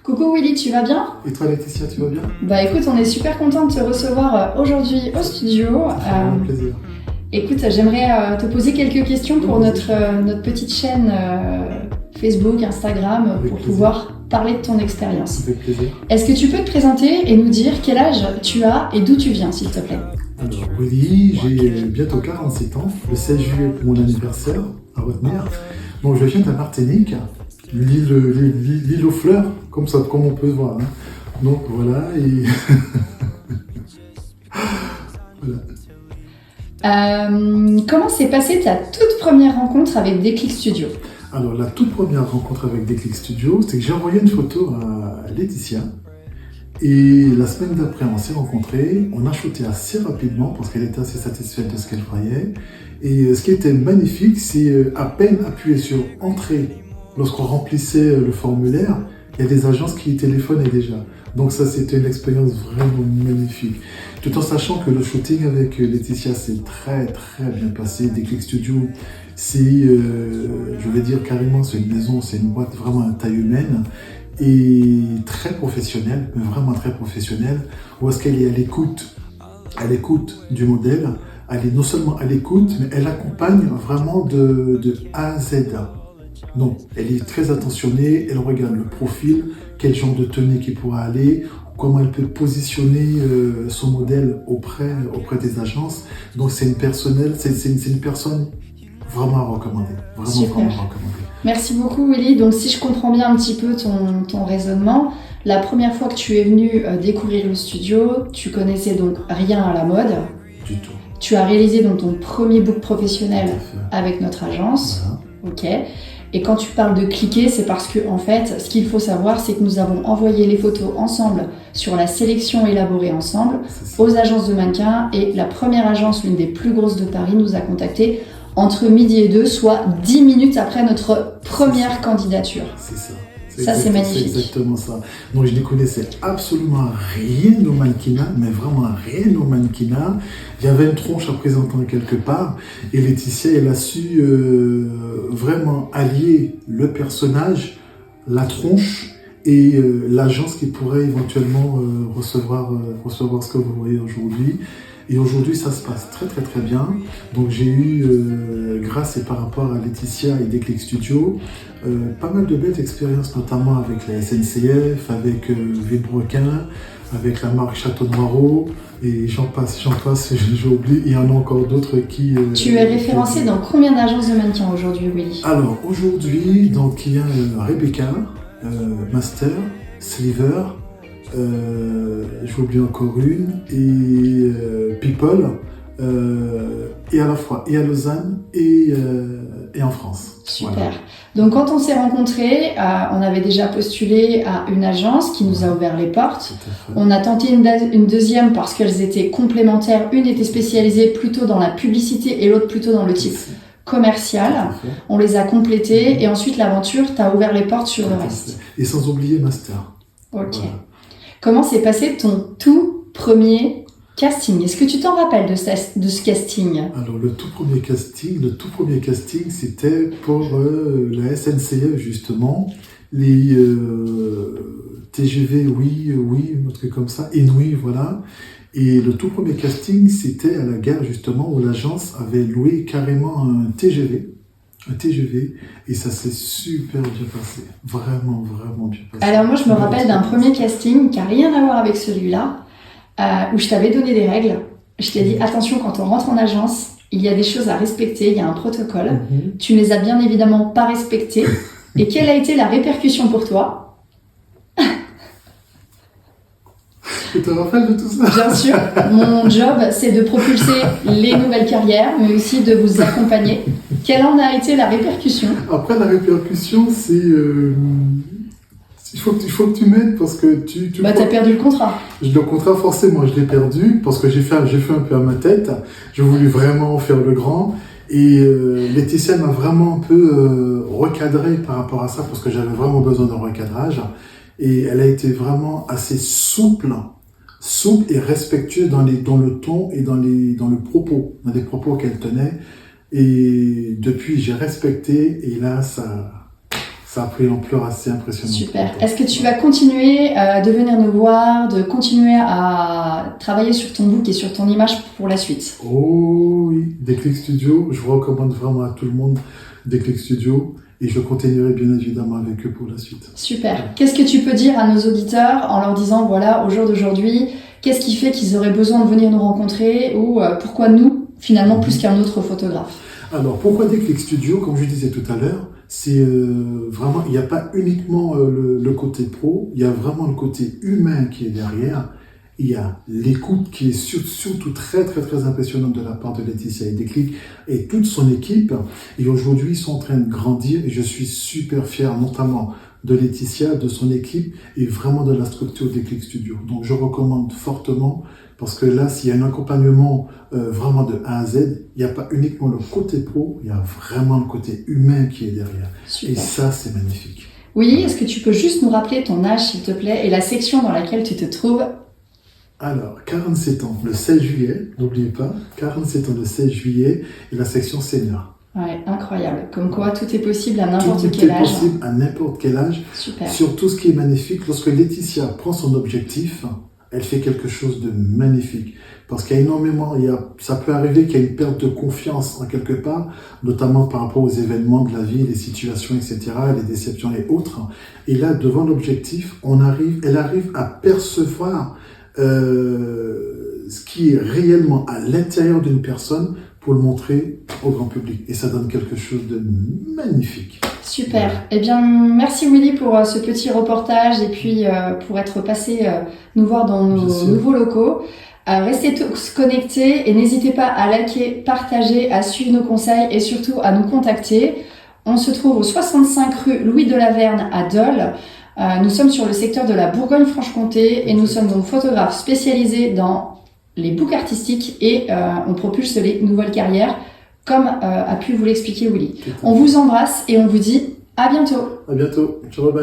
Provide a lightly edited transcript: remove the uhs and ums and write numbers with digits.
Coucou Willy, tu vas bien? Et toi Laetitia, tu vas bien? Bah écoute, on est super content de te recevoir aujourd'hui au studio. Ça fait vraiment plaisir. Écoute, j'aimerais te poser quelques questions pour notre petite chaîne Facebook, Instagram, Avec pour plaisir. pouvoir parler de ton expérience. Avec plaisir. Est-ce que tu peux te présenter et nous dire quel âge tu as et d'où tu viens, s'il te plaît? Alors Willy, j'ai bientôt 47 ans, le 16 juillet pour mon anniversaire, à retenir. Donc je viens de la Martinique, l'île aux fleurs, comme on peut voir. Hein. Donc voilà, et... voilà. Comment s'est passée ta toute première rencontre avec Déclic Studio? Alors la toute première rencontre avec Déclic Studio, c'est que j'ai envoyé une photo à Laetitia. Et la semaine d'après, on s'est rencontrés, on a shooté assez rapidement parce qu'elle était assez satisfaite de ce qu'elle voyait. Et ce qui était magnifique, c'est à peine appuyé sur Entrée, lorsqu'on remplissait le formulaire, il y a des agences qui téléphonaient déjà. Donc ça, c'était une expérience vraiment magnifique. Tout en sachant que le shooting avec Laetitia s'est très bien passé. Déclic Studio, c'est, je vais dire carrément, c'est une maison, c'est une boîte vraiment à taille humaine. Et très professionnelle, mais vraiment très professionnelle, où est-ce qu'elle est à l'écoute du modèle, elle est non seulement à l'écoute, mais elle accompagne vraiment de A à Z. Donc, elle est très attentionnée, elle regarde le profil, quel genre de tenue qui pourra aller, comment elle peut positionner son modèle auprès des agences. Donc, c'est une personne vraiment à recommander. Super. Vraiment à recommander. Merci beaucoup Willy. Donc si je comprends bien un petit peu ton raisonnement, la première fois que tu es venu découvrir le studio, tu connaissais donc rien à la mode. Du tout. Tu as réalisé donc ton premier book professionnel avec notre agence. Voilà. Ok. Et quand tu parles de cliquer, c'est parce que en fait, ce qu'il faut savoir, c'est que nous avons envoyé les photos ensemble sur la sélection élaborée ensemble aux agences de mannequins, et la première agence, l'une des plus grosses de Paris, nous a contactés entre midi et 2, soit 10 minutes après notre première candidature. C'est ça. Ça, c'est magnifique. C'est exactement ça. Donc, je ne connaissais absolument rien au mannequinat, mais vraiment rien au mannequinat. Il y avait une tronche à présenter quelque part. Et Laetitia, elle a su vraiment allier le personnage, la tronche et l'agence qui pourrait éventuellement recevoir ce que vous voyez aujourd'hui. Et aujourd'hui, ça se passe très bien. Donc j'ai eu, grâce et par rapport à Laetitia et Déclic Studio, pas mal de belles expériences, notamment avec la SNCF, avec Villebrequin, avec la marque Château Noirot, et j'en passe, j'ai oublié, il y en a encore d'autres qui... Tu es référencé dans combien d'agences de mannequins aujourd'hui, Willy? Alors aujourd'hui, donc il y a Rebecca, Master, Sliver, j'ai oublié encore une, et People, et à la fois et à Lausanne et en France. Super. Voilà. Donc quand on s'est rencontrés, on avait déjà postulé à une agence qui nous a ouvert les portes. On a tenté une deuxième parce qu'elles étaient complémentaires. Une était spécialisée plutôt dans la publicité et l'autre plutôt dans le type commercial. On les a complétées et ensuite l'aventure t'a ouvert les portes sur le reste. Et sans oublier Master. Ok. Voilà. Comment s'est passé ton tout premier casting? Est-ce que tu t'en rappelles de ce casting? Alors le tout premier casting, c'était pour la SNCF justement, les TGV, oui, un truc comme ça, Inouï, voilà. Et le tout premier casting, c'était à la gare justement où l'agence avait loué carrément un TGV, et ça s'est super bien passé, vraiment bien passé. Alors moi je me rappelle d'un premier casting qui n'a rien à voir avec celui-là, où je t'avais donné des règles. Je t'ai dit attention, quand on rentre en agence, il y a des choses à respecter, il y a un protocole. Tu ne les as bien évidemment pas respectées. Et quelle a été la répercussion pour toi? Tu te rappelles de tout ça? Bien sûr, mon job c'est de propulser les nouvelles carrières, mais aussi de vous accompagner. Quelle en a été la répercussion? Après la répercussion, c'est... il faut que tu m'aides parce que tu t'as perdu le contrat. Le contrat, forcément, je l'ai perdu parce que j'ai fait un peu à ma tête. J'ai voulu vraiment faire le grand. Et Laetitia m'a vraiment un peu recadré par rapport à ça parce que j'avais vraiment besoin d'un recadrage. Et elle a été vraiment assez souple et respectueuse dans le ton et dans les propos qu'elle tenait. Et depuis, j'ai respecté et là, ça ça a pris une ampleur assez impressionnante. Super. Est-ce que tu vas continuer de venir nous voir, de continuer à travailler sur ton book et sur ton image pour la suite? Oh oui, Déclic Studio, je recommande vraiment à tout le monde Déclic Studio et je continuerai bien évidemment avec eux pour la suite. Super. Qu'est-ce que tu peux dire à nos auditeurs en leur disant, voilà, au jour d'aujourd'hui, qu'est-ce qui fait qu'ils auraient besoin de venir nous rencontrer ou pourquoi nous, finalement, plus qu'un autre photographe? Alors, pourquoi Déclic Studio? Comme je disais tout à l'heure, c'est vraiment, il n'y a pas uniquement le côté pro, il y a vraiment le côté humain qui est derrière. Il y a l'écoute qui est surtout très impressionnante de la part de Laetitia et Déclic et toute son équipe. Et aujourd'hui, ils sont en train de grandir et je suis super fier notamment de Laetitia, de son équipe et vraiment de la structure Déclic Studio. Donc je recommande fortement parce que là, s'il y a un accompagnement vraiment de A à Z, il n'y a pas uniquement le côté pro, il y a vraiment le côté humain qui est derrière. Super. Et ça, c'est magnifique. Oui, est-ce que tu peux juste nous rappeler ton âge, s'il te plaît, et la section dans laquelle tu te trouves? Alors, 47 ans, le 16 juillet, n'oubliez pas, 47 ans le 16 juillet, et la section senior. Ouais, incroyable. Comme quoi, tout est possible à n'importe quel âge. Tout est possible à n'importe quel âge. Super. Surtout, ce qui est magnifique, lorsque Laetitia prend son objectif, elle fait quelque chose de magnifique. Parce qu'il y a énormément, ça peut arriver qu'il y ait une perte de confiance en quelque part, notamment par rapport aux événements de la vie, les situations, etc., les déceptions et autres. Et là, devant l'objectif, elle arrive à percevoir ce qui est réellement à l'intérieur d'une personne pour le montrer au grand public. Et ça donne quelque chose de magnifique. Super. Voilà. Eh bien, merci Willy pour ce petit reportage et puis pour être passé nous voir dans nos nouveaux locaux. Restez tous connectés et n'hésitez pas à liker, partager, à suivre nos conseils et surtout à nous contacter. On se trouve au 65 rue Louis de Laverne à Dole. Nous sommes sur le secteur de la Bourgogne-Franche-Comté et nous sommes donc photographes spécialisés dans les books artistiques et on propulse les nouvelles carrières comme a pu vous l'expliquer Willy. On vous embrasse et on vous dit à bientôt. À bientôt. Ciao, bye.